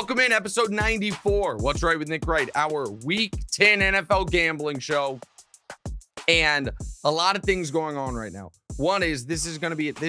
Welcome in episode 94. What's Right with Nick Wright, our week 10 NFL gambling show. And a lot of things going on right now. One is this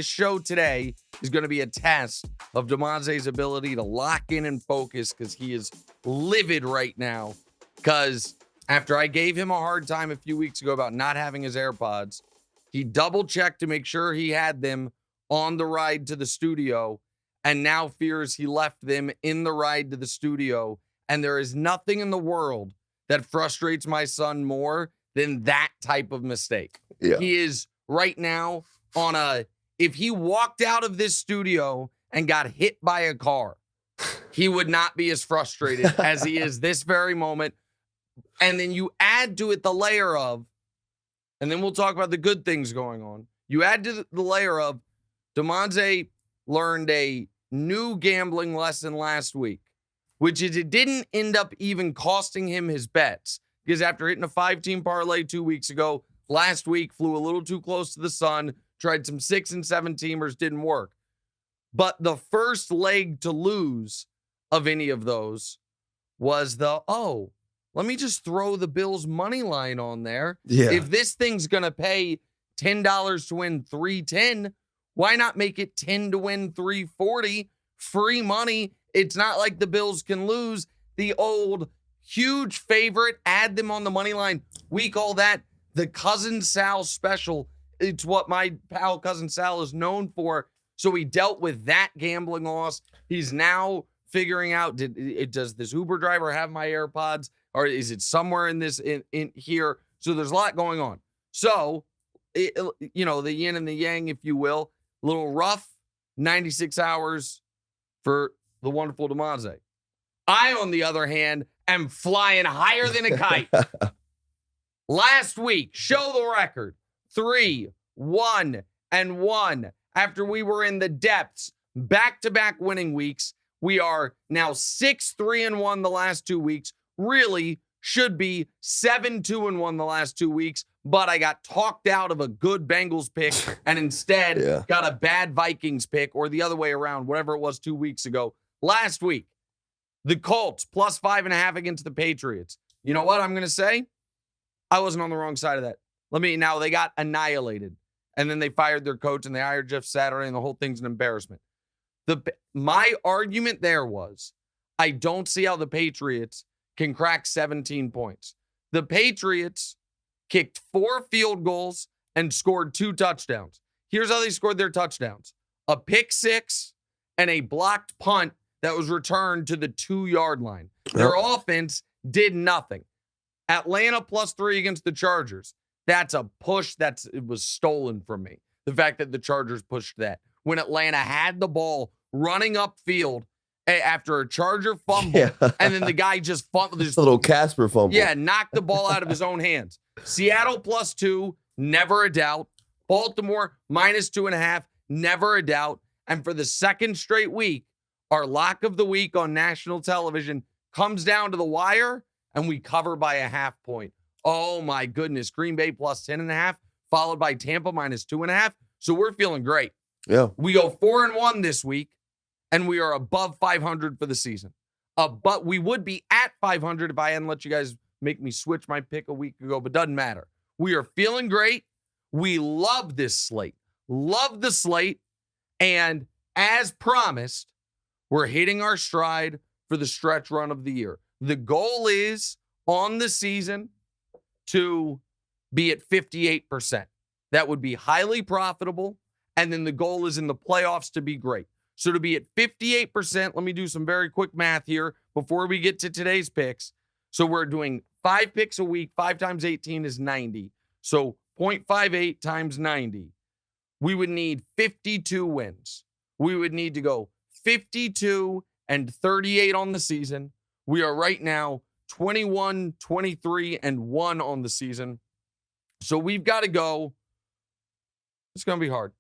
show today is going to be a test of Damonza's ability to lock in and focus because he is livid right now. Because after I gave him a hard time a few weeks ago about not having his AirPods, he double checked to make sure he had them on the ride to the studio and now fears he left them in the ride to the studio. And there is nothing in the world that frustrates my son more than that type of mistake. Yeah. He is right now on if he walked out of this studio and got hit by a car, he would not be as frustrated as he is this very moment. And then you add to it the layer of, and then we'll talk about the good things going on. You add to the layer of Damonza learned a new gambling lesson last week, which is it didn't end up even costing him his bets. Because after hitting a 5-team parlay 2 weeks ago, last week flew a little too close to the sun, tried some 6 and 7-teamers, didn't work. But the first leg to lose of any of those was let me just throw the Bills money line on there. Yeah. If this thing's going to pay $10 to win $310, why not make it 10 to win $340? Free money. It's not like the Bills can lose. The old huge favorite, add them on the money line. We call that the Cousin Sal special. It's what my pal Cousin Sal is known for. So he dealt with that gambling loss. He's now figuring out, does this Uber driver have my AirPods? Or is it somewhere in here? So there's a lot going on. So, the yin and the yang, if you will, a little rough, 96 hours for the wonderful Damonza. I, on the other hand, am flying higher than a kite. Last week, show the record, 3-1-1. After we were in the depths, back-to-back winning weeks, we are now 6-3-1 the last 2 weeks. Really should be 7-2-1 the last 2 weeks, but I got talked out of a good Bengals pick and instead got a bad Vikings pick, or the other way around, whatever it was 2 weeks ago. Last week, the Colts plus 5.5 against the Patriots. You know what I'm going to say? I wasn't on the wrong side of that. Now they got annihilated, and then they fired their coach and they hired Jeff Saturday, and the whole thing's an embarrassment. My argument there was, I don't see how the Patriots can crack 17 points. The Patriots kicked 4 field goals and scored 2 touchdowns. Here's how they scored their touchdowns. A pick 6 and a blocked punt that was returned to the 2-yard line. Their offense did nothing. Atlanta plus 3 against the Chargers. That's a push it was stolen from me. The fact that the Chargers pushed that. When Atlanta had the ball running upfield after a Charger fumble, and then the guy just fumbled. Just a little Casper fumble. Yeah, knocked the ball out of his own hands. Seattle plus 2, never a doubt. Baltimore minus 2.5, never a doubt. And for the second straight week, our lock of the week on national television comes down to the wire, and we cover by a half point. Oh, my goodness. Green Bay plus 10.5, followed by Tampa minus 2.5. So we're feeling great. Yeah. We go 4-1 this week, and we are above 500 for the season. But we would be at 500 if I hadn't let you guys make me switch my pick a week ago, but doesn't matter. We are feeling great. We love this slate. Love the slate. And as promised, we're hitting our stride for the stretch run of the year. The goal is on the season to be at 58%. That would be highly profitable. And then the goal is in the playoffs to be great. So to be at 58%, let me do some very quick math here before we get to today's picks. So we're doing 5 picks a week. 5 times 18 is 90. So 0.58 times 90. We would need 52 wins. We would need to go 52 and 38 on the season. We are right now 21, 23, and 1 on the season. So we've got to go. It's going to be hard.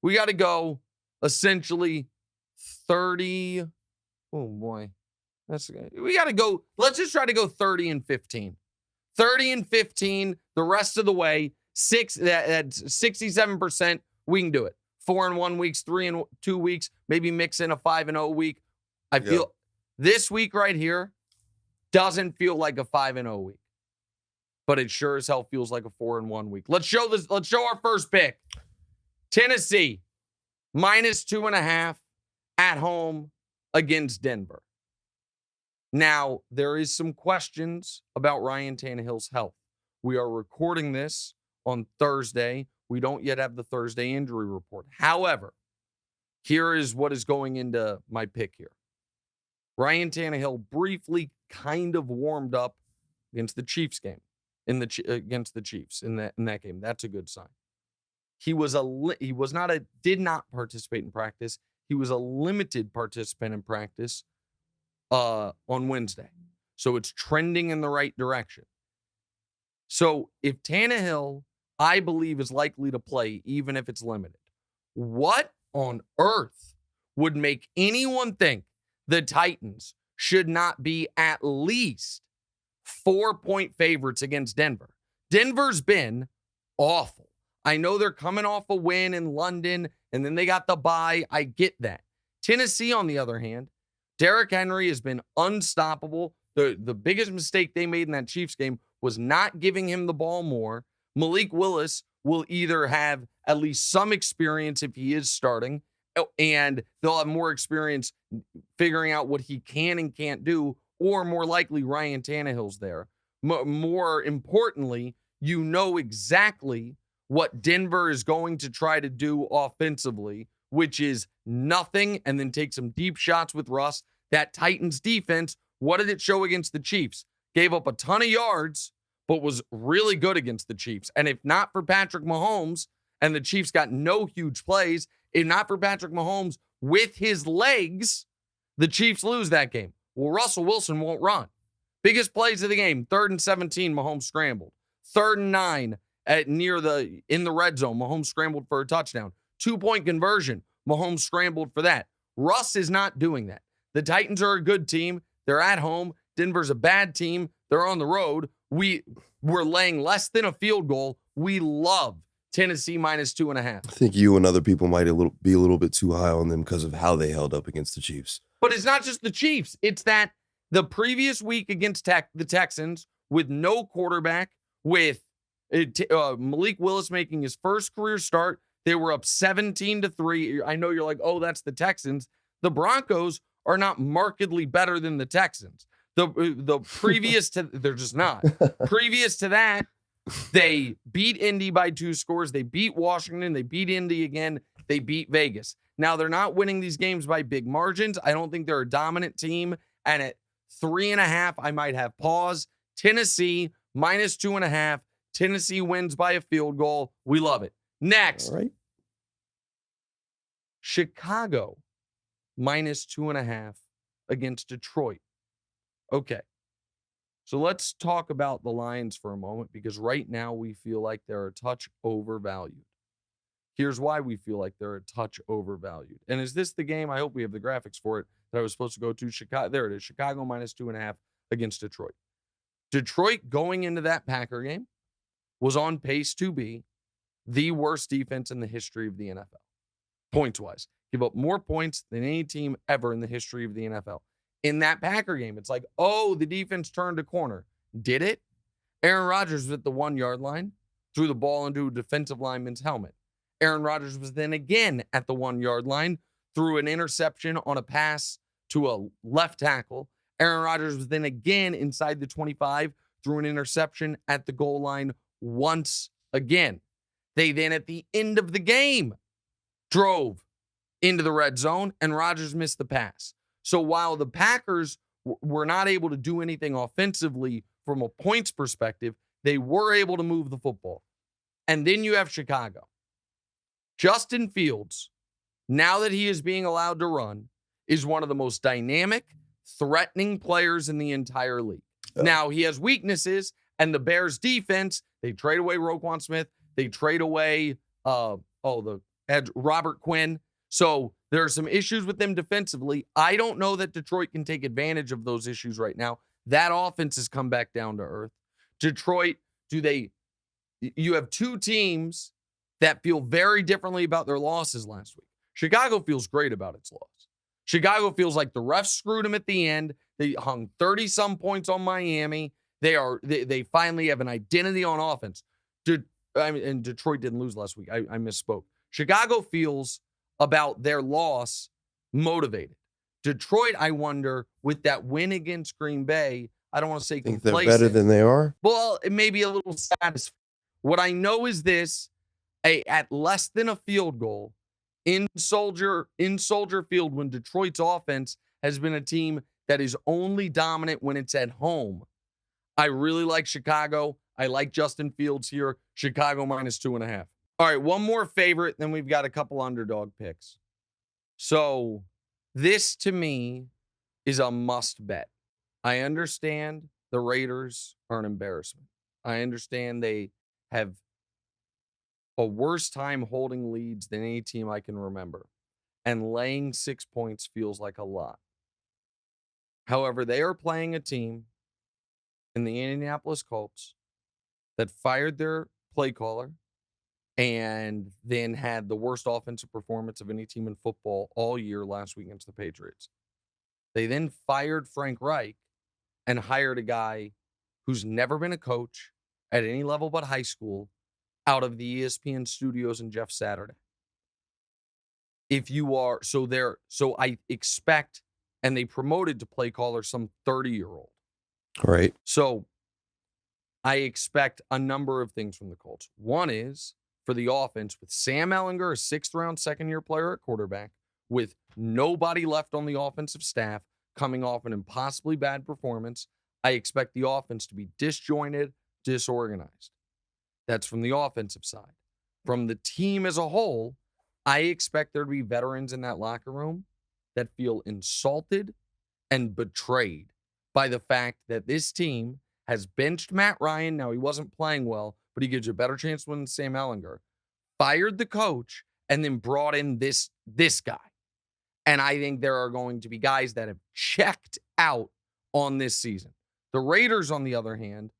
We got to go essentially 30. Oh, boy. We got to go. Let's just try to go 30 and 15. 30 and 15 the rest of the way. That's 67%. We can do it. 4-1 weeks, 3-2 weeks, maybe mix in a 5-0 week. I feel This week right here doesn't feel like a 5-0 week, but it sure as hell feels like a 4-1 week. Let's show our first pick. Tennessee, -2.5 at home against Denver. Now, there is some questions about Ryan Tannehill's health. We are recording this on Thursday. We don't yet have the Thursday injury report. However, here is what is going into my pick here. Ryan Tannehill briefly kind of warmed up against the Chiefs game, against the Chiefs in that game. That's a good sign. He did not participate in practice. He was a limited participant in practice on Wednesday. So it's trending in the right direction. So if Tannehill, I believe, is likely to play, even if it's limited, what on earth would make anyone think the Titans should not be at least 4-point favorites against Denver? Denver's been awful. I know they're coming off a win in London, and then they got the bye. I get that. Tennessee, on the other hand, Derrick Henry has been unstoppable. The biggest mistake they made in that Chiefs game was not giving him the ball more. Malik Willis will either have at least some experience if he is starting, and they'll have more experience figuring out what he can and can't do, or more likely Ryan Tannehill's there. More importantly, you know exactly what Denver is going to try to do offensively, which is nothing, and then take some deep shots with Russ. That Titans defense, what did it show against the Chiefs? Gave up a ton of yards, but was really good against the Chiefs. And if not for Patrick Mahomes, and the Chiefs got no huge plays, if not for Patrick Mahomes with his legs, the Chiefs lose that game. Well, Russell Wilson won't run. Biggest plays of the game, 3rd and 17, Mahomes scrambled. 3rd and 9 in the red zone, Mahomes scrambled for a touchdown. 2-point conversion, Mahomes scrambled for that. Russ is not doing that. The Titans are a good team. They're at home. Denver's a bad team. They're on the road. We're laying less than a field goal. We love Tennessee -2.5. I think you and other people might be a little bit too high on them because of how they held up against the Chiefs. But it's not just the Chiefs. It's that the previous week against the Texans, with no quarterback, with Malik Willis making his first career start, they were up 17-3. I know you're like, oh, that's the Texans. The Broncos are not markedly better than the Texans. The previous to, they're just not. Previous to that, they beat Indy by 2 scores. They beat Washington. They beat Indy again. They beat Vegas. Now, they're not winning these games by big margins. I don't think they're a dominant team. And at 3.5, I might have pause. Tennessee -2.5. Tennessee wins by a field goal. We love it. Next. All right. Chicago -2.5 against Detroit. Okay. So let's talk about the Lions for a moment, because right now we feel like they're a touch overvalued. Here's why we feel like they're a touch overvalued. And is this the game? I hope we have the graphics for it that I was supposed to go to. Chicago. There it is. Chicago -2.5 against Detroit. Detroit, going into that Packer game, was on pace to be the worst defense in the history of the NFL. Points-wise. Give up more points than any team ever in the history of the NFL. In that Packer game, it's like, oh, the defense turned a corner. Did it? Aaron Rodgers was at the 1-yard line, threw the ball into a defensive lineman's helmet. Aaron Rodgers was then again at the 1-yard line, threw an interception on a pass to a left tackle. Aaron Rodgers was then again inside the 25, threw an interception at the goal line once again. They then, at the end of the game, drove into the red zone, and Rodgers missed the pass. So while the Packers were not able to do anything offensively from a points perspective, they were able to move the football. And then you have Chicago. Justin Fields, now that he is being allowed to run, is one of the most dynamic, threatening players in the entire league. Oh. Now, he has weaknesses, and the Bears defense, they trade away Roquan Smith. They trade away the edge, Robert Quinn. So there are some issues with them defensively. I don't know that Detroit can take advantage of those issues right now. That offense has come back down to earth. Detroit, you have two teams that feel very differently about their losses last week. Chicago feels great about its loss. Chicago feels like the refs screwed them at the end. They hung 30-some points on Miami. They finally have an identity on offense. And Detroit didn't lose last week. I misspoke. Chicago feels about their loss motivated. Detroit, I wonder, with that win against Green Bay, I don't want to say Think complacent. they're better than they are? Well, it may be a little satisfying. What I know is this, at less than a field goal in Soldier Field, when Detroit's offense has been a team that is only dominant when it's at home, I really like Chicago. I like Justin Fields here. Chicago -2.5. All right, one more favorite, then we've got a couple underdog picks. So this, to me, is a must bet. I understand the Raiders are an embarrassment. I understand they have a worse time holding leads than any team I can remember. And laying 6 points feels like a lot. However, they are playing a team in the Indianapolis Colts that fired their play caller and then had the worst offensive performance of any team in football all year last week against the Patriots. They then fired Frank Reich and hired a guy who's never been a coach at any level but high school out of the ESPN studios and Jeff Saturday. So I expect, and they promoted to play caller some 30-year-old. Right. So I expect a number of things from the Colts. One is for the offense with Sam Ehlinger, a 6th-round second-year player at quarterback, with nobody left on the offensive staff coming off an impossibly bad performance. I expect the offense to be disjointed, disorganized. That's from the offensive side. From the team as a whole, I expect there to be veterans in that locker room that feel insulted and betrayed by the fact that this team has benched Matt Ryan. Now, he wasn't playing well, but he gives you a better chance to win than Sam Ehlinger. Fired the coach and then brought in this guy. And I think there are going to be guys that have checked out on this season. The Raiders, on the other hand,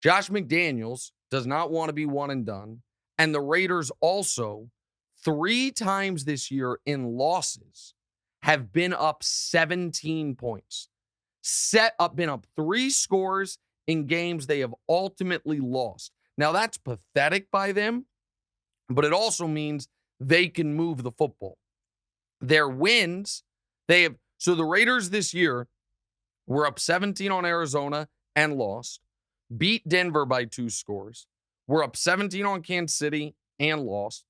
Josh McDaniels does not want to be one and done. And the Raiders also, 3 times this year in losses, have been up 17 points. Been up 3 scores in games they have ultimately lost. Now, that's pathetic by them, but it also means they can move the football. Their wins, so the Raiders this year were up 17 on Arizona and lost, beat Denver by 2 scores, were up 17 on Kansas City and lost,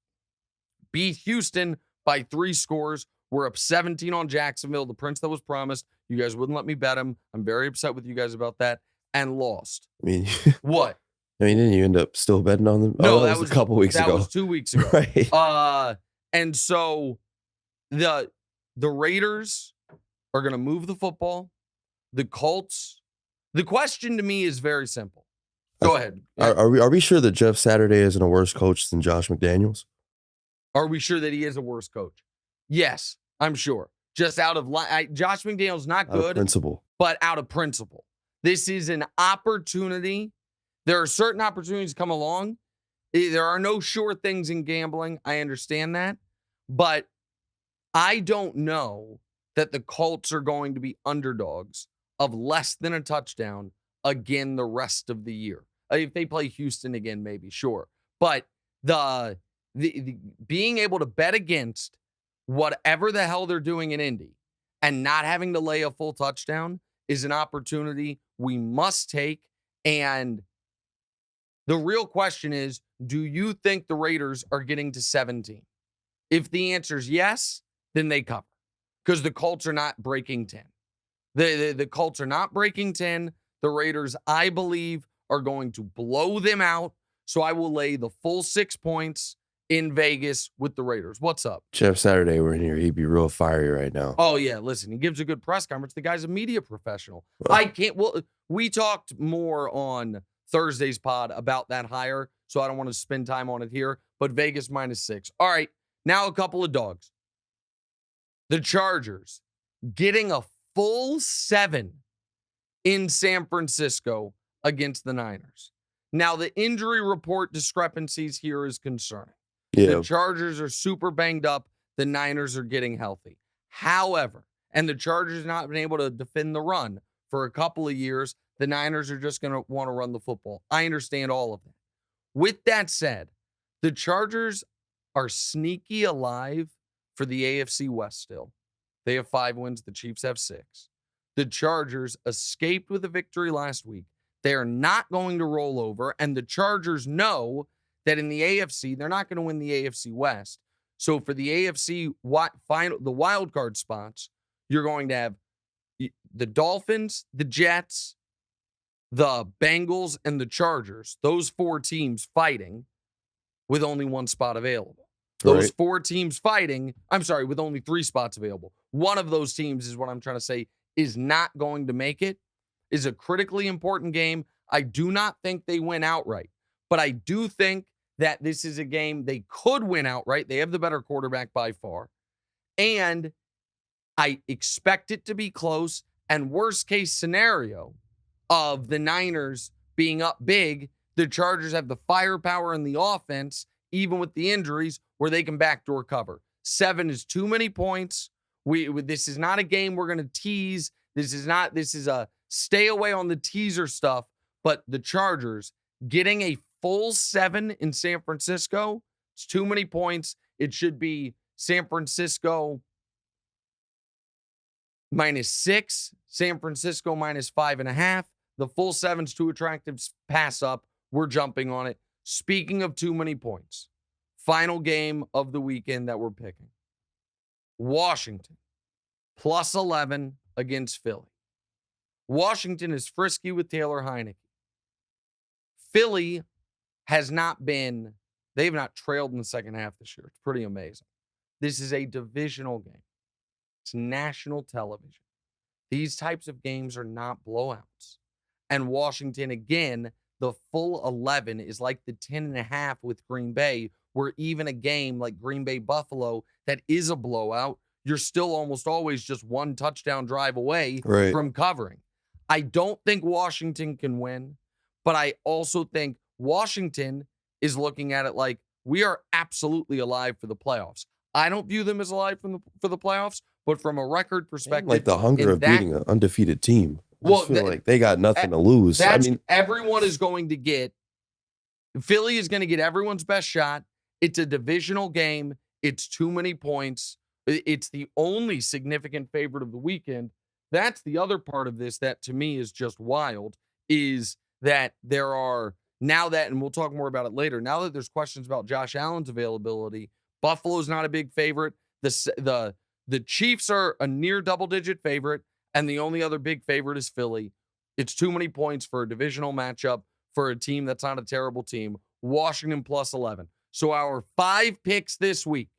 beat Houston by 3 scores, were up 17 on Jacksonville, the prince that was promised. You guys wouldn't let me bet him. I'm very upset with you guys about that, and lost. I mean, what? I mean, didn't you end up still betting on them? No, that was a couple weeks ago. That was 2 weeks ago. Right. And so the Raiders are going to move the football. The Colts. The question to me is very simple. Go ahead. Are we sure that Jeff Saturday isn't a worse coach than Josh McDaniels? Are we sure that he is a worse coach? Yes, I'm sure. Just out of Josh McDaniels not good, principle, but out of principle. This is an opportunity. There are certain opportunities come along. There are no sure things in gambling. I understand that, but I don't know that the Colts are going to be underdogs of less than a touchdown again the rest of the year. If they play Houston again, maybe, sure. But the being able to bet against whatever the hell they're doing in Indy and not having to lay a full touchdown is an opportunity we must take. And the real question is, do you think the Raiders are getting to 17? If the answer is yes, then they cover, because the Colts are not breaking 10. The Colts are not breaking 10. The Raiders, I believe, are going to blow them out. So I will lay the full 6 points in Vegas with the Raiders. What's up? Jeff Saturday were in here. He'd be real fiery right now. Oh, yeah. Listen, he gives a good press conference. The guy's a media professional. Well, We talked more on Thursday's pod about that hire, so I don't want to spend time on it here, but Vegas -6. All right. Now a couple of dogs. The Chargers getting a full 7 in San Francisco against the Niners. Now, the injury report discrepancies here is concerning. Yeah. The Chargers are super banged up. The Niners are getting healthy. However, and the Chargers not been able to defend the run for a couple of years, the Niners are just going to want to run the football. I understand all of that. With that said, the Chargers are sneaky alive for the AFC West still. They have 5 wins. The Chiefs have 6. The Chargers escaped with a victory last week. They are not going to roll over, and the Chargers know that in the AFC, they're not going to win the AFC West. So for the AFC the wild card spots, you're going to have the Dolphins, the Jets, the Bengals, and the Chargers. Those 4 teams fighting with only 1 spot available. Those 4 teams fighting, with only 3 spots available. One of those teams is what I'm trying to say is not going to make it, is a critically important game. I do not think they win outright, but I do think that this is a game they could win outright. They have the better quarterback by far, and I expect it to be close. And worst case scenario of the Niners being up big, the Chargers have the firepower in the offense, even with the injuries, where they can backdoor cover. 7 is too many points. This is not a game we're going to tease. This is a stay away on the teaser stuff. But the Chargers getting a full 7 in San Francisco, it's too many points. It should be San Francisco -6, San Francisco -5.5. The full 7's too attractive. Pass up. We're jumping on it. Speaking of too many points, final game of the weekend that we're picking. Washington +11 against Philly. Washington is frisky with Taylor Heineke. Philly has not been, they have not trailed in the second half this year. It's pretty amazing. This is a divisional game. It's national television. These types of games are not blowouts. And Washington, again, the full 11 is like the 10.5 with Green Bay, where even a game like Green Bay Buffalo that is a blowout, you're still almost always just 1 touchdown drive away from covering. I don't think Washington can win, but I also think Washington is looking at it like we are absolutely alive for the playoffs. I don't view them as alive for the playoffs, but from a record perspective, like the hunger of beating an undefeated team. I feel like they got nothing to lose. Everyone is going to get, Philly is going to get everyone's best shot. It's a divisional game. It's too many points. It's the only significant favorite of the weekend. That's the other part of this that to me is just wild, is that there are, now that, and we'll talk more about it later, now that there's questions about Josh Allen's availability, Buffalo's not a big favorite. The Chiefs are a near double-digit favorite, and the only other big favorite is Philly. It's too many points for a divisional matchup for a team that's not a terrible team. Washington +11. So our 5 picks this week,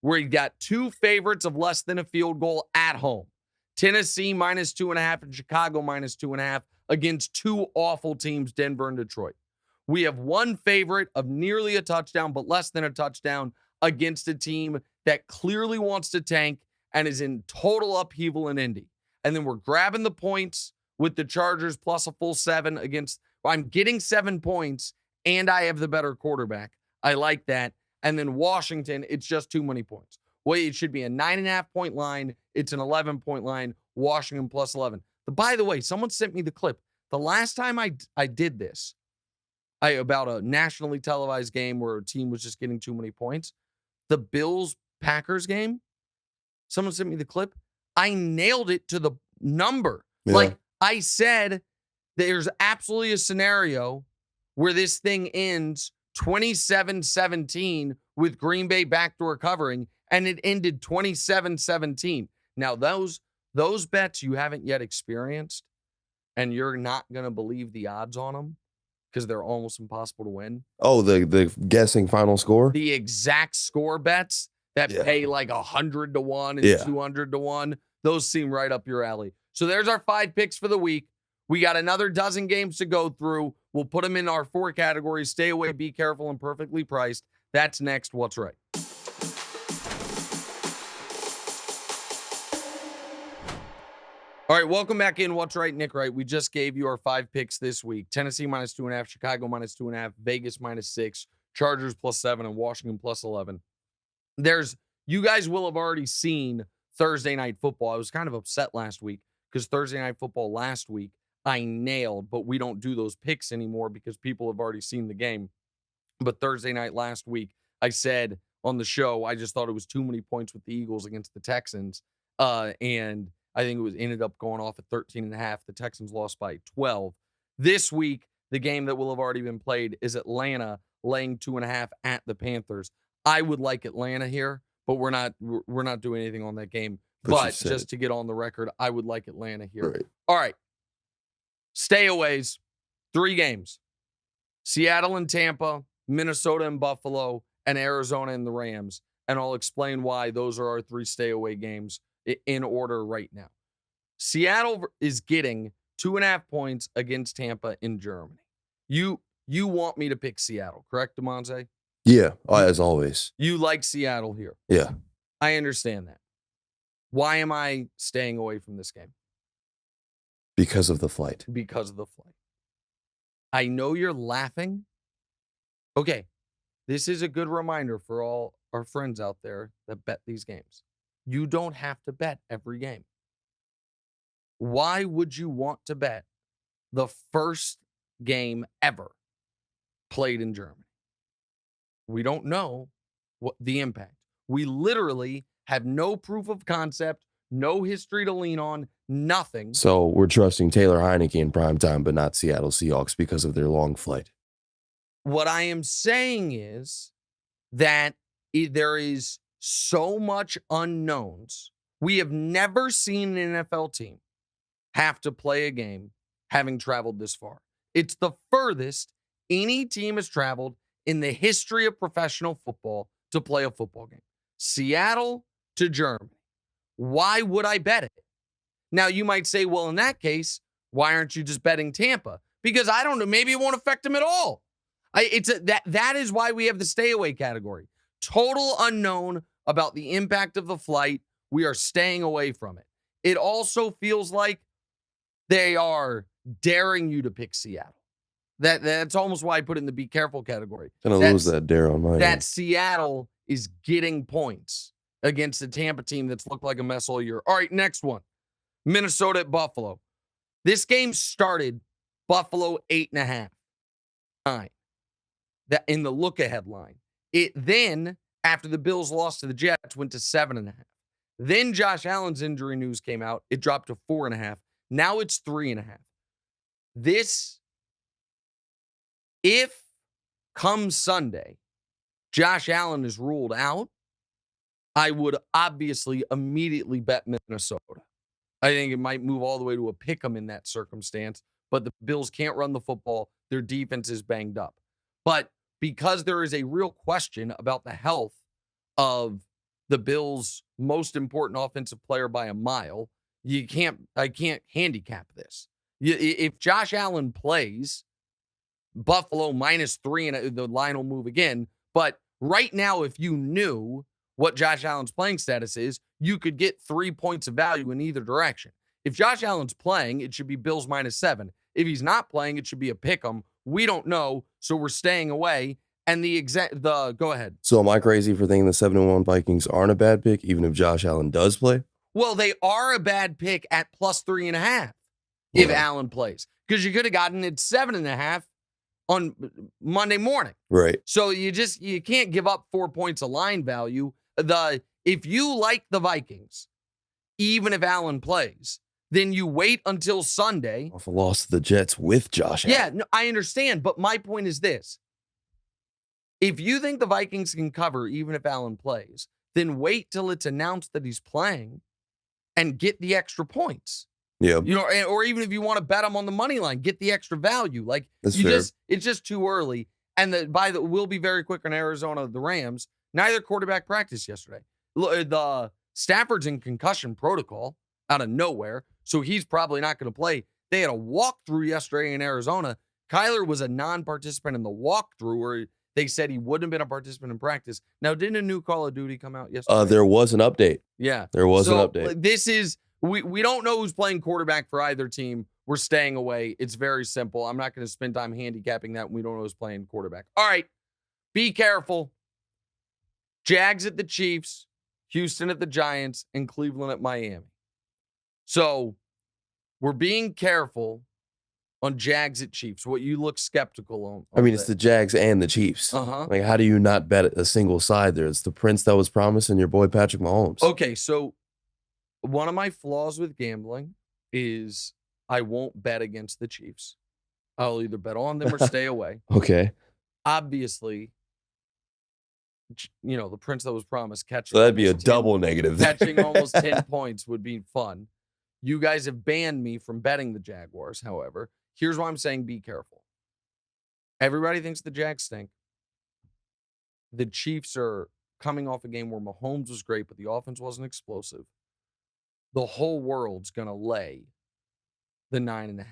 we got 2 favorites of less than a field goal at home. Tennessee -2.5 and Chicago -2.5 against 2 awful teams, Denver and Detroit. We have 1 favorite of nearly a touchdown, but less than a touchdown against a team that clearly wants to tank and is in total upheaval in Indy. And then we're grabbing the points with the Chargers plus a full 7 against, I'm getting 7 points and I have the better quarterback. I like that. And then Washington, it's just too many points. Well, it should be a 9.5 point line. It's an 11 point line. Washington +11. But by the way, someone sent me the clip. The last time I did this, about a nationally televised game where a team was just getting too many points, the Bills-Packers game, someone sent me the clip. I nailed it to the number. Yeah. Like I said, there's absolutely a scenario where this thing ends 27-17 with Green Bay backdoor covering, and it ended 27-17. Now, those bets you haven't yet experienced, and you're not going to believe the odds on them because they're almost impossible to win. Oh, the guessing final score? The exact score bets that pay like 100 to 1 and 200 to 1. Those seem right up your alley. So there's our 5 picks for the week. We got another dozen games to go through. We'll put them in our 4 categories: stay away, be careful, and perfectly priced. That's next. What's right? All right, welcome back in. What's right, Nick Wright? We just gave you our 5 picks this week. Tennessee -2.5, Chicago -2.5, Vegas -6, Chargers +7, and Washington +11. You guys will have already seen Thursday Night Football. I was kind of upset last week because Thursday Night Football last week I nailed, but we don't do those picks anymore because people have already seen the game. But Thursday night last week, I said on the show, I just thought it was too many points with the Eagles against the Texans. And I think ended up going off at 13.5. The Texans lost by 12. This week, the game that will have already been played is Atlanta laying 2.5 at the Panthers. I would like Atlanta here, but we're not doing anything on that game. But just to get on the record, I would like Atlanta here. Right. All right. Stayaways, 3 games. Seattle and Tampa, Minnesota and Buffalo, and Arizona and the Rams. And I'll explain why those are our 3 stay-away games in order right now. Seattle is getting 2.5 points against Tampa in Germany. You want me to pick Seattle, correct, Damonza? Yeah, as always. You like Seattle here. Yeah. I understand that. Why am I staying away from this game? Because of the flight. Because of the flight. I know you're laughing. Okay, this is a good reminder for all our friends out there that bet these games. You don't have to bet every game. Why would you want to bet the first game ever played in Germany? We don't know what the impact. We literally have no proof of concept, no history to lean on, nothing. So we're trusting Taylor Heineke in primetime, but not Seattle Seahawks because of their long flight. What I am saying is that there is so much unknowns. We have never seen an NFL team have to play a game having traveled this far. It's the furthest any team has traveled in the history of professional football to play a football game. Seattle to Germany. Why would I bet it? Now, you might say, well, in that case, why aren't you just betting Tampa? Because I don't know, maybe it won't affect them at all. That is why we have the stay away category. Total unknown about the impact of the flight. We are staying away from it. It also feels like they are daring you to pick Seattle. That's almost why I put it in the be careful category. Gonna lose that dare on my end. That Seattle is getting points against a Tampa team that's looked like a mess all year. All right, next one. Minnesota at Buffalo. This game started Buffalo 8.5. 9. That in the look-ahead line. It then, after the Bills lost to the Jets, went to 7.5. Then Josh Allen's injury news came out. It dropped to 4.5. Now it's 3.5. If come Sunday, Josh Allen is ruled out, I would obviously immediately bet Minnesota. I think it might move all the way to a pick 'em in that circumstance, but the Bills can't run the football. Their defense is banged up. But because there is a real question about the health of the Bills' most important offensive player by a mile, I can't handicap this. If Josh Allen plays, Buffalo -3, and the line will move again. But right now, if you knew what Josh Allen's playing status is, you could get 3 points of value in either direction. If Josh Allen's playing, it should be Bills -7. If he's not playing, it should be a pick 'em. We don't know, so we're staying away. And go ahead. So am I crazy for thinking the 7-1 Vikings aren't a bad pick, even if Josh Allen does play? Well, they are a bad pick at +3.5 if Allen plays, because you could have gotten it 7.5 on Monday morning. Right. So you can't give up 4 points of line value. If you like the Vikings, even if Allen plays, then you wait until Sunday. Off a loss to the Jets with Josh Allen. Yeah, no, I understand, but my point is this. If you think the Vikings can cover even if Allen plays, then wait till it's announced that he's playing and get the extra points. Yeah. Or even if you want to bet him on the money line, get the extra value. Like, it's just too early. And we'll be very quick on Arizona, the Rams. Neither quarterback practiced yesterday. The Stafford's in concussion protocol out of nowhere, so he's probably not going to play. They had a walkthrough yesterday in Arizona. Kyler was a non-participant in the walkthrough, where they said he wouldn't have been a participant in practice. Now, didn't a new Call of Duty come out yesterday? There was an update. Yeah. There was an update. This is, we don't know who's playing quarterback for either team. We're staying away. It's very simple. I'm not going to spend time handicapping that when we don't know who's playing quarterback. All right. Be careful. Jags at the Chiefs. Houston at the Giants, and Cleveland at Miami. So we're being careful on Jags at Chiefs. What you look skeptical on. I mean, it's the Jags and the Chiefs. Uh-huh. Like, how do you not bet a single side there? It's the prince that was promised and your boy Patrick Mahomes. Okay, so one of my flaws with gambling is I won't bet against the Chiefs. I'll either bet on them or stay away. Okay. Obviously, the prince that was promised catching. So that'd be a double negative. Catching almost 10 points would be fun. You guys have banned me from betting the Jaguars, however. Here's why I'm saying be careful. Everybody thinks the Jags stink. The Chiefs are coming off a game where Mahomes was great, but the offense wasn't explosive. The whole world's going to lay the 9.5.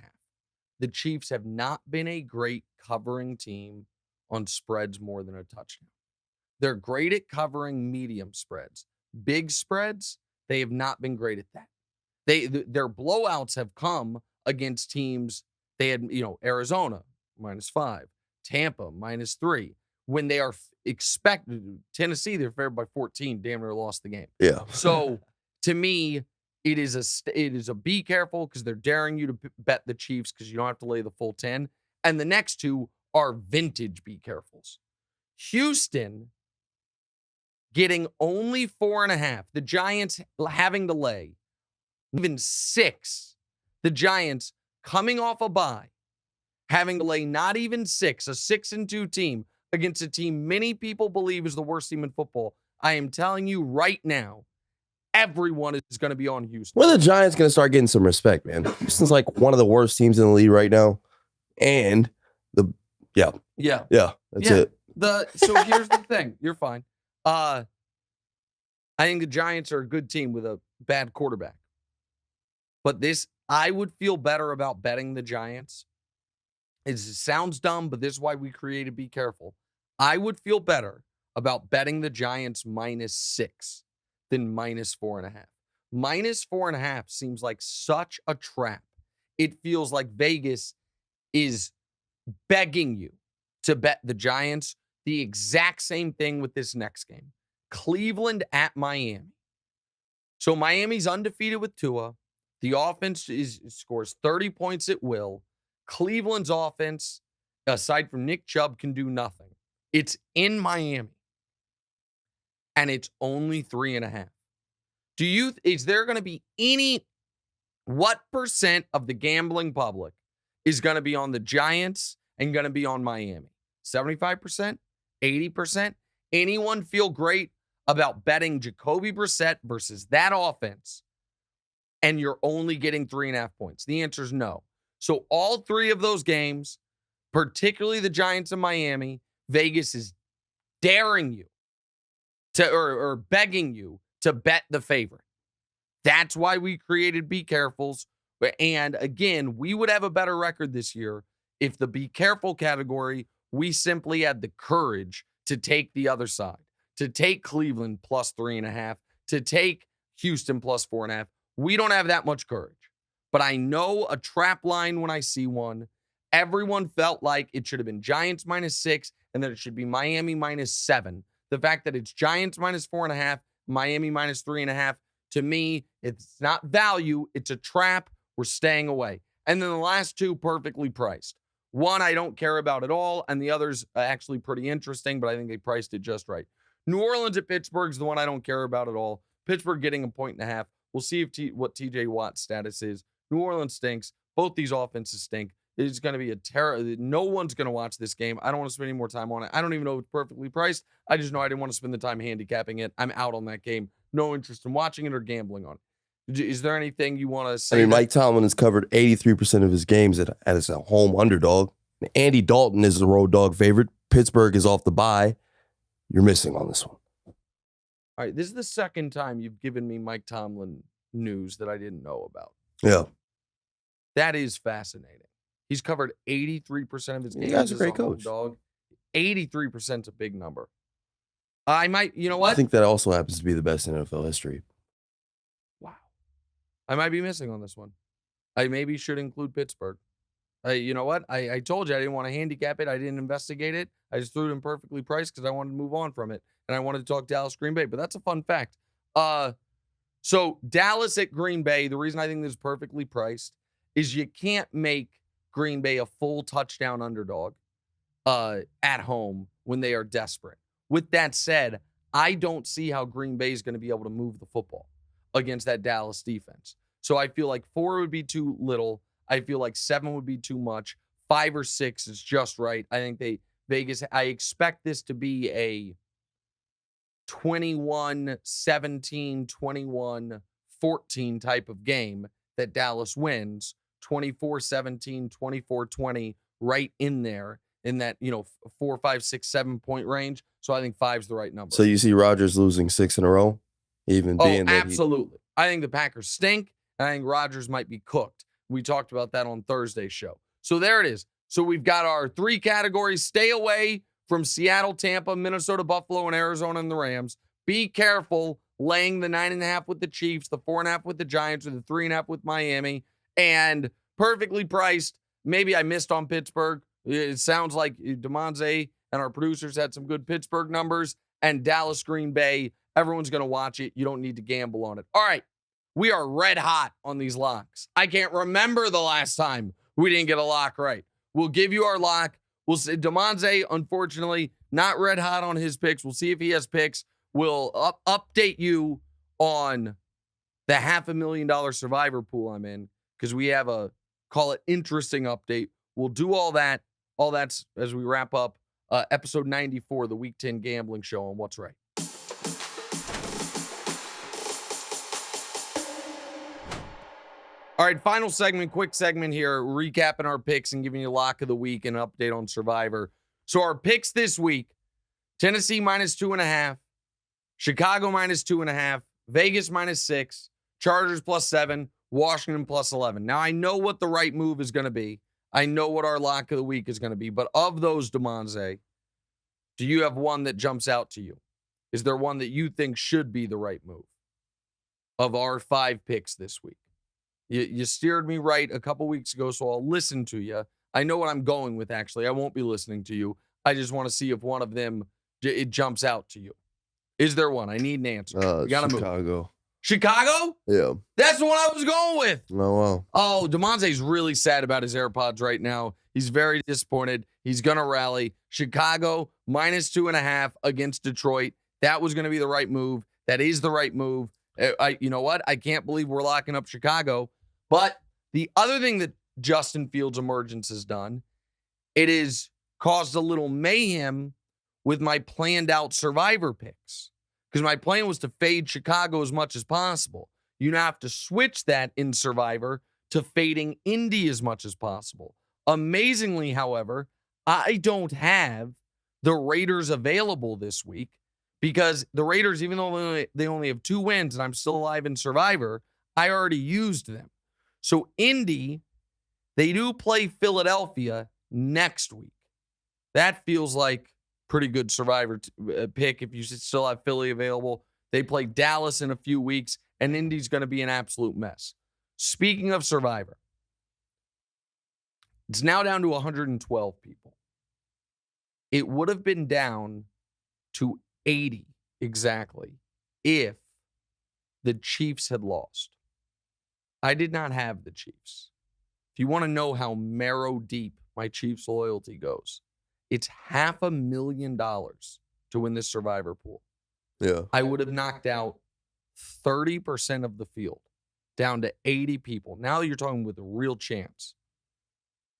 The Chiefs have not been a great covering team on spreads more than a touchdown. They're great at covering medium spreads. Big spreads, they have not been great at that. Their blowouts have come against teams. They had, Arizona, -5. Tampa, -3. When they are expected, Tennessee, they're favored by 14, damn near lost the game. Yeah. So, to me, it is a be careful because they're daring you to bet the Chiefs because you don't have to lay the full 10. And the next two are vintage be carefuls. Houston getting only 4.5. The Giants having to lay even 6. The Giants coming off a bye, having to lay not even 6, a 6-2 team against a team many people believe is the worst team in football. I am telling you right now, everyone is going to be on Houston. When are the Giants going to start getting some respect, man? Houston's like one of the worst teams in the league right now. And that's it. So here's the thing. You're fine. I think the Giants are a good team with a bad quarterback. But I would feel better about betting the Giants. It sounds dumb, but this is why we created Be Careful. I would feel better about betting the Giants -6 than -4.5. -4.5 seems like such a trap. It feels like Vegas is begging you to bet the Giants. The exact same thing with this next game. Cleveland at Miami. So Miami's undefeated with Tua. The offense scores 30 points at will. Cleveland's offense, aside from Nick Chubb, can do nothing. It's in Miami. And it's only 3.5. Is there going to be what percent of the gambling public is going to be on the Giants and going to be on Miami? 75%? 80%? Anyone feel great about betting Jacoby Brissett versus that offense and you're only getting 3.5 points? The answer is no. So all 3 of those games, particularly the Giants and Miami, Vegas is daring you to or begging you to bet the favorite. That's why we created Be Carefuls. And again, we would have a better record this year if the Be Careful category, we simply had the courage to take the other side, to take Cleveland +3.5, to take Houston +4.5. We don't have that much courage. But I know a trap line when I see one. Everyone felt like it should have been Giants -6 and that it should be Miami -7. The fact that it's Giants -4.5, Miami -3.5, to me, it's not value. It's a trap. We're staying away. And then the last 2 perfectly priced. One I don't care about at all, and the other's actually pretty interesting, but I think they priced it just right. New Orleans at Pittsburgh is the one I don't care about at all. Pittsburgh getting 1.5. We'll see what TJ Watt's status is. New Orleans stinks. Both these offenses stink. It's going to be a terror. No one's going to watch this game. I don't want to spend any more time on it. I don't even know if it's perfectly priced. I just know I didn't want to spend the time handicapping it. I'm out on that game. No interest in watching it or gambling on it. Is there anything you want to say? I mean, Mike Tomlin has covered 83% of his games as a home underdog. Andy Dalton is the road dog favorite. Pittsburgh is off the bye. You're missing on this one. All right, this is the second time you've given me Mike Tomlin news that I didn't know about. Yeah. That is fascinating. He's covered 83% of his games. You guys are a great as a home coach. dog. 83% is a big number. I might, you know what? I think that also happens to be the best in NFL history. Wow. I might be missing on this one. I maybe should include Pittsburgh. You know what? I told you I didn't want to handicap it. I didn't investigate it. I just threw it in perfectly priced because I wanted to move on from it. And I wanted to talk Dallas Green Bay. But that's a fun fact. So Dallas at Green Bay, the reason I think this is perfectly priced is you can't make Green Bay a full touchdown underdog at home when they are desperate. With that said, I don't see how Green Bay is going to be able to move the football against that Dallas defense. So I feel like 4 would be too little. I feel like 7 would be too much. 5 or 6 is just right. I think Vegas, I expect this to be a 21-17, 21-14 type of game that Dallas wins. 24-17, 24-20, right in there in that, 4, 5, 6, 7 point range. So I think 5's the right number. So you see Rodgers losing 6 in a row, even being that absolutely. I think the Packers stink, and I think Rodgers might be cooked. We talked about that on Thursday's show. So there it is. So we've got our 3 categories. Stay away from Seattle, Tampa, Minnesota, Buffalo, and Arizona and the Rams. Be careful laying the 9.5 with the Chiefs, the 4.5 with the Giants, or the 3.5 with Miami. And perfectly priced. Maybe I missed on Pittsburgh. It sounds like Damonza and our producers had some good Pittsburgh numbers. And Dallas, Green Bay, everyone's going to watch it. You don't need to gamble on it. All right. We are red hot on these locks. I can't remember the last time we didn't get a lock right. We'll give you our lock. We'll see. Damonza, unfortunately, not red hot on his picks. We'll see if he has picks. We'll update you on the $500,000 survivor pool I'm in, because we have a, call it, interesting update. We'll do all that. All that's as we wrap up episode 94, the Week 10 Gambling Show on What's Right. All right, final segment, quick segment here, recapping our picks and giving you a lock of the week and an update on Survivor. So our picks this week, Tennessee -2.5, Chicago -2.5, Vegas -6, Chargers +7, Washington +11. Now, I know what the right move is going to be. I know what our lock of the week is going to be. But of those, Damonza, do you have one that jumps out to you? Is there one that you think should be the right move of our 5 picks this week? You steered me right a couple weeks ago, so I'll listen to you. I know what I'm going with, actually. I won't be listening to you. I just want to see if one of them, it jumps out to you. Is there one? I need an answer. You gotta Chicago. move. Chicago? Yeah. That's the one I was going with. Oh, wow. Oh, Damonza's really sad about his AirPods right now. He's very disappointed. He's going to rally. Chicago -2.5 against Detroit. That was going to be the right move. That is the right move. You know what? I can't believe we're locking up Chicago. But the other thing that Justin Fields' emergence has done, it has caused a little mayhem with my planned out Survivor picks. Because my plan was to fade Chicago as much as possible. You now have to switch that in Survivor to fading Indy as much as possible. Amazingly, however, I don't have the Raiders available this week, because the Raiders, even though they only have 2 wins and I'm still alive in Survivor, I already used them. So Indy, they do play Philadelphia next week. That feels like pretty good Survivor pick if you still have Philly available. They play Dallas in a few weeks, and Indy's going to be an absolute mess. Speaking of Survivor, it's now down to 112 people. It would have been down to 80 exactly if the Chiefs had lost. I did not have the Chiefs. If you want to know how marrow deep my Chiefs loyalty goes, it's $500,000 to win this Survivor pool. Yeah. I would have knocked out 30% of the field down to 80 people. Now you're talking with a real chance.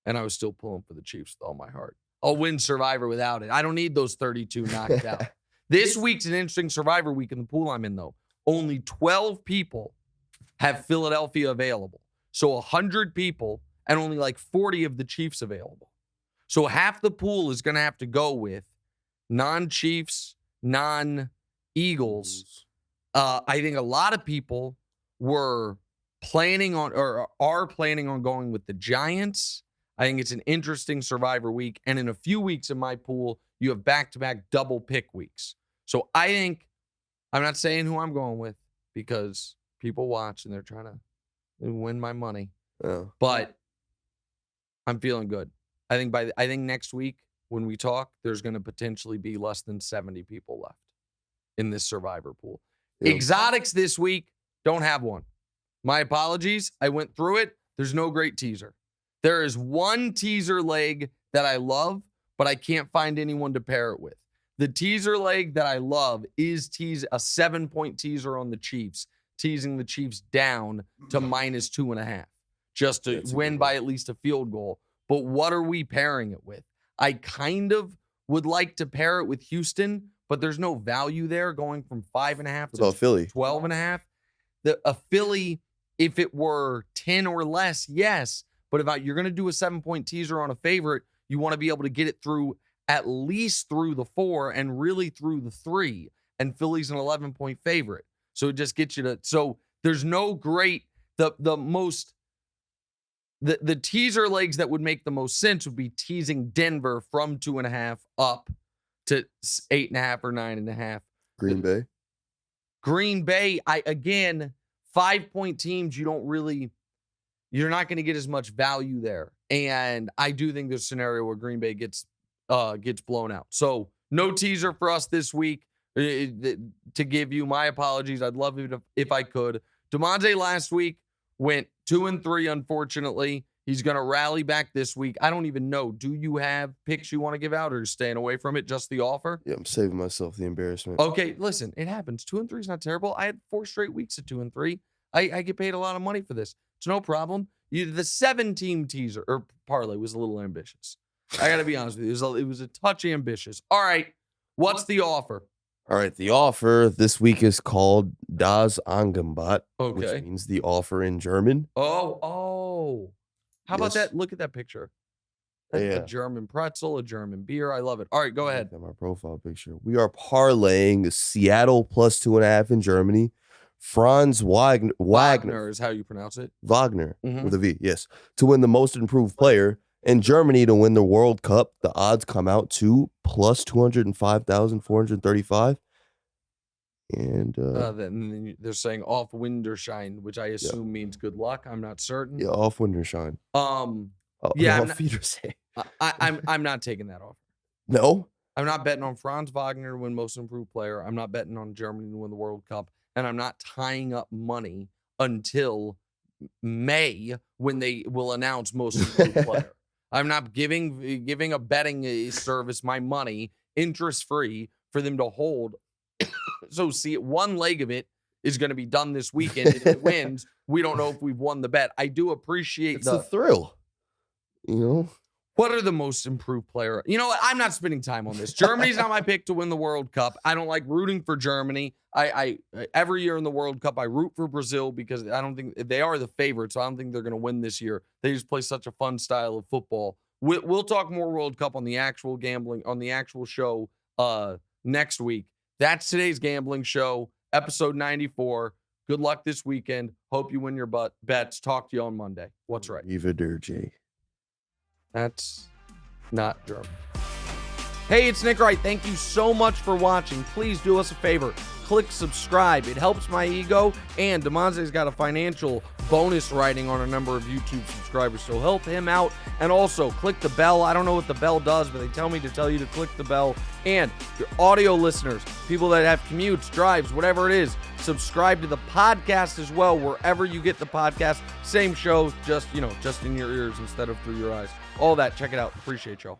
And I was still pulling for the Chiefs with all my heart. I'll win Survivor without it. I don't need those 32 knocked out. This week's an interesting Survivor week in the pool I'm in, though. Only 12 people have Philadelphia available. So 100 people and only like 40 of the Chiefs available. So half the pool is going to have to go with non-Chiefs, non-Eagles. I think a lot of people were planning on or are planning on going with the Giants. I think it's an interesting Survivor week. And in a few weeks in my pool, you have back-to-back double pick weeks. So I think, I'm not saying who I'm going with because people watch and they're trying to win my money. Yeah. But I'm feeling good. I think next week when we talk, there's going to potentially be less than 70 people left in this Survivor pool. Yep. Exotics this week, don't have one. My apologies. I went through it. There's no great teaser. There is one teaser leg that I love, but I can't find anyone to pair it with. The teaser leg that I love is a 7-point teaser on the Chiefs, teasing the Chiefs down to -2.5, just to win by at least a field goal. But what are we pairing it with? I kind of would like to pair it with Houston, but there's no value there going from 5.5 to Philly 12.5. A Philly, if it were 10 or less, yes. But if you're going to do a 7-point teaser on a favorite, you want to be able to get it through at least through the 4 and really through the 3. And Philly's an 11-point favorite. So it just gets you to, so there's no great, the teaser legs that would make the most sense would be teasing Denver from 2.5 up to 8.5 or 9.5. Green Bay, 5-point teams, you're not going to get as much value there. And I do think there's a scenario where Green Bay gets blown out. So no teaser for us this week. To give you my apologies, I'd love it if I could. Damonza last week went 2-3, unfortunately. He's going to rally back this week. I don't even know. Do you have picks you want to give out or staying away from it? Just the offer? Yeah, I'm saving myself the embarrassment. Okay, listen, it happens. 2-3 is not terrible. I had 4 straight weeks of 2-3. I get paid a lot of money for this. It's no problem. The 7-team teaser or parlay was a little ambitious. I got to be honest with you. It was a touch ambitious. All right, what's the offer? All right, the offer this week is called Das Angebot, Okay. which means the offer in German. Oh. How about that? Look at that picture. That's Yeah. a German pretzel, a German beer. I love it. All right, go ahead. Look at my profile picture. We are parlaying Seattle plus 2.5 in Germany. Franz Wagner is how you pronounce it. Wagner with a V, yes, to win the most improved player. In Germany to win the World Cup, the odds come out to plus 205,435. And then they're saying off Winterschein, which I assume means good luck. I'm not certain. Yeah, off Winterschein. I'm not taking that offer. No? I'm not betting on Franz Wagner to win most improved player. I'm not betting on Germany to win the World Cup. And I'm not tying up money until May when they will announce most improved player. I'm not giving a betting service my money interest-free for them to hold. So see, one leg of it is going to be done this weekend. If it wins, we don't know if we've won the bet. I do appreciate the thrill. What are the most improved player? You know what? I'm not spending time on this. Germany's not my pick to win the World Cup. I don't like rooting for Germany. I every year in the World Cup, I root for Brazil because I don't think they are the favorites. So I don't think they're going to win this year. They just play such a fun style of football. We'll talk more World Cup on the actual gambling, on the actual show next week. That's today's gambling show, episode 94. Good luck this weekend. Hope you win your bets. Talk to you on Monday. What's right? Arrivederci. That's not German. Hey, it's Nick Wright. Thank you so much for watching. Please do us a favor. Click subscribe. It helps my ego, and Damonza's got a financial bonus writing on a number of YouTube subscribers, so help him out. And also, click the bell. I don't know what the bell does, but they tell me to tell you to click the bell. And your audio listeners, people that have commutes, drives, whatever it is, subscribe to the podcast as well, wherever you get the podcast. Same show, just in your ears instead of through your eyes. All that, check it out. Appreciate y'all.